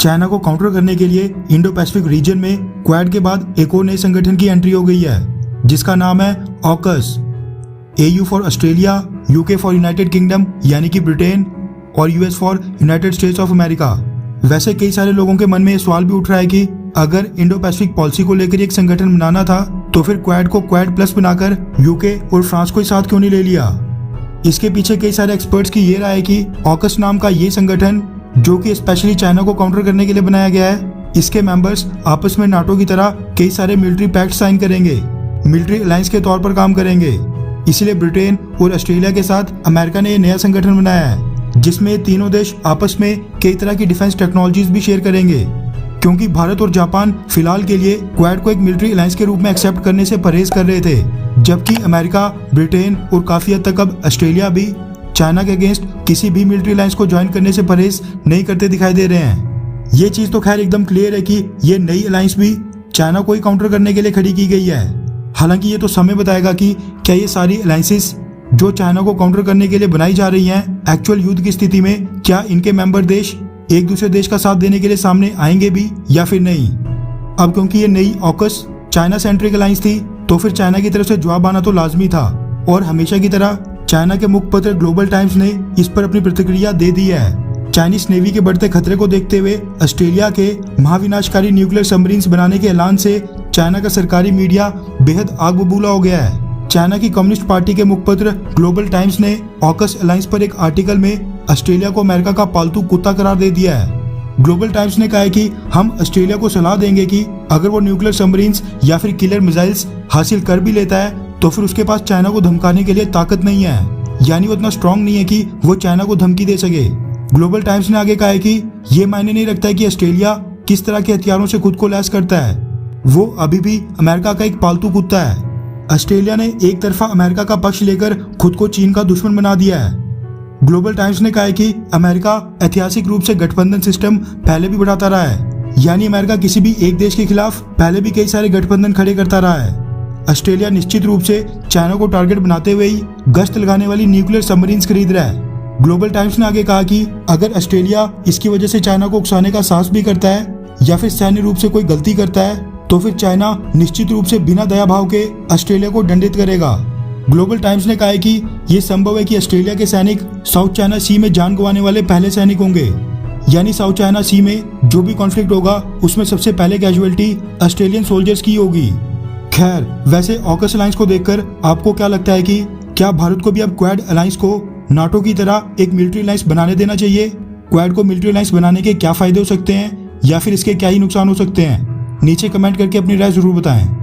China को counter करने के लिए इंडो पैसिफिक रीजन में क्वाड के बाद एक और नए संगठन की एंट्री हो गई है, जिसका नाम है AUKUS. AU for Australia, UK for United kingdom यानी कि ब्रिटेन, और US for United states of America. वैसे कई सारे लोगों के मन में ये सवाल भी उठ रहा है कि अगर इंडो पैसिफिक पॉलिसी को लेकर एक संगठन बनाना था तो फिर क्वाड को क्वाड प्लस बनाकर UK और फ्रांस को साथ क्यों नहीं ले लिया। इसके पीछे कई सारे एक्सपर्ट्स की ये राय है कि ऑकस नाम का ये संगठन, जो कि स्पेशली चाइना को काउंटर करने के लिए बनाया गया है, इसके मेंबर्स आपस में नाटो की तरह कई सारे मिलिट्री पैक्ट साइन करेंगे, मिलिट्री अलायंस के तौर पर काम करेंगे। इसलिए ब्रिटेन और ऑस्ट्रेलिया के साथ अमेरिका ने ये नया संगठन बनाया है, जिसमें तीनों देश आपस में कई तरह की डिफेंस टेक्नोलॉजीज भी शेयर करेंगे, क्योंकि भारत और जापान फिलहाल के लिए क्वाड को एक मिलिट्री अलायंस के रूप में एक्सेप्ट करने से परहेज कर रहे थे, जबकि अमेरिका, ब्रिटेन और काफी हद तक अब ऑस्ट्रेलिया भी चाइना के अगेंस्ट किसी भी मिलिट्री अलायंस को ज्वाइन करने से परहेज नहीं करते दिखाई दे रहे हैं। ये चीज तो खैर एकदम क्लियर है कि ये नई अलायंस भी चाइना को ही काउंटर करने के लिए खड़ी की गई है। हालांकि ये तो समय बताएगा कि क्या ये सारी अलायंसेस जो चाइना को काउंटर करने के लिए बनाई जा रही हैं, एक्चुअल युद्ध की स्थिति में क्या इनके मेंबर देश एक दूसरे देश का साथ देने के लिए सामने आएंगे भी या फिर नहीं। अब क्योंकि ये नई ऑकस चाइना सेंट्रिक अलायंस थी, तो फिर चाइना की तरफ से जवाब आना तो लाजमी था, और हमेशा की तरह चाइना के मुखपत्र ग्लोबल टाइम्स ने इस पर अपनी प्रतिक्रिया दे दी है। चाइनीज नेवी के बढ़ते खतरे को देखते हुए ऑस्ट्रेलिया के महाविनाशकारी न्यूक्लियर सबमरीन्स बनाने के ऐलान से चाइना का सरकारी मीडिया बेहद आग बबूला हो गया है। चाइना की कम्युनिस्ट पार्टी के मुखपत्र ग्लोबल टाइम्स ने ऑकस अलायंस पर एक आर्टिकल में ऑस्ट्रेलिया को अमेरिका का पालतू कुत्ता करार दे दिया है। ग्लोबल टाइम्स ने कहा है कि हम ऑस्ट्रेलिया को सलाह देंगे कि अगर वो न्यूक्लियर सबमरीन्स या फिर किलर मिसाइल्स हासिल कर भी लेता है तो फिर उसके पास चाइना को धमकाने के लिए ताकत नहीं है, यानी वो इतना स्ट्रांग नहीं है कि वो चाइना को धमकी दे सके। ग्लोबल टाइम्स ने आगे कहा है कि ये मायने नहीं रखता है कि ऑस्ट्रेलिया किस तरह के हथियारों से खुद को लैस करता है, वो अभी भी अमेरिका का एक पालतू कुत्ता है। ऑस्ट्रेलिया ने एक तरफा अमेरिका का पक्ष लेकर खुद को चीन का दुश्मन बना दिया है। ग्लोबल टाइम्स ने कहा है कि अमेरिका ऐतिहासिक रूप से गठबंधन सिस्टम पहले भी बढ़ाता रहा है, यानी अमेरिका किसी भी एक देश के खिलाफ पहले भी कई सारे गठबंधन खड़े करता रहा है। ऑस्ट्रेलिया निश्चित रूप से चाइना को टारगेट बनाते हुए ही गश्त लगाने वाली न्यूक्लियर सबमरीन्स खरीद रहा है। ग्लोबल टाइम्स ने आगे कहा कि अगर ऑस्ट्रेलिया इसकी वजह से चाइना को उकसाने का साहस भी करता है या फिर सैन्य रूप से कोई गलती करता है तो फिर चाइना निश्चित रूप से बिना दया भाव के ऑस्ट्रेलिया को दंडित करेगा। ग्लोबल टाइम्स ने कहा है कि ये संभव है कि ऑस्ट्रेलिया के सैनिक साउथ चाइना सी में जान गंवाने वाले पहले सैनिक होंगे, यानी साउथ चाइना सी में जो भी कॉन्फ्लिक्ट होगा उसमें सबसे पहले कैजुअलिटी ऑस्ट्रेलियन सोल्जर्स की होगी। खैर, वैसे ऑकस अलायंस को देखकर आपको क्या लगता है कि क्या भारत को भी अब क्वाड अलायंस को नाटो की तरह एक मिलिट्री अलायंस बनाने देना चाहिए? क्वाड को मिलिट्री अलायंस बनाने के क्या फायदे हो सकते हैं या फिर इसके क्या ही नुकसान हो सकते हैं? नीचे कमेंट करके अपनी राय जरूर बताएं।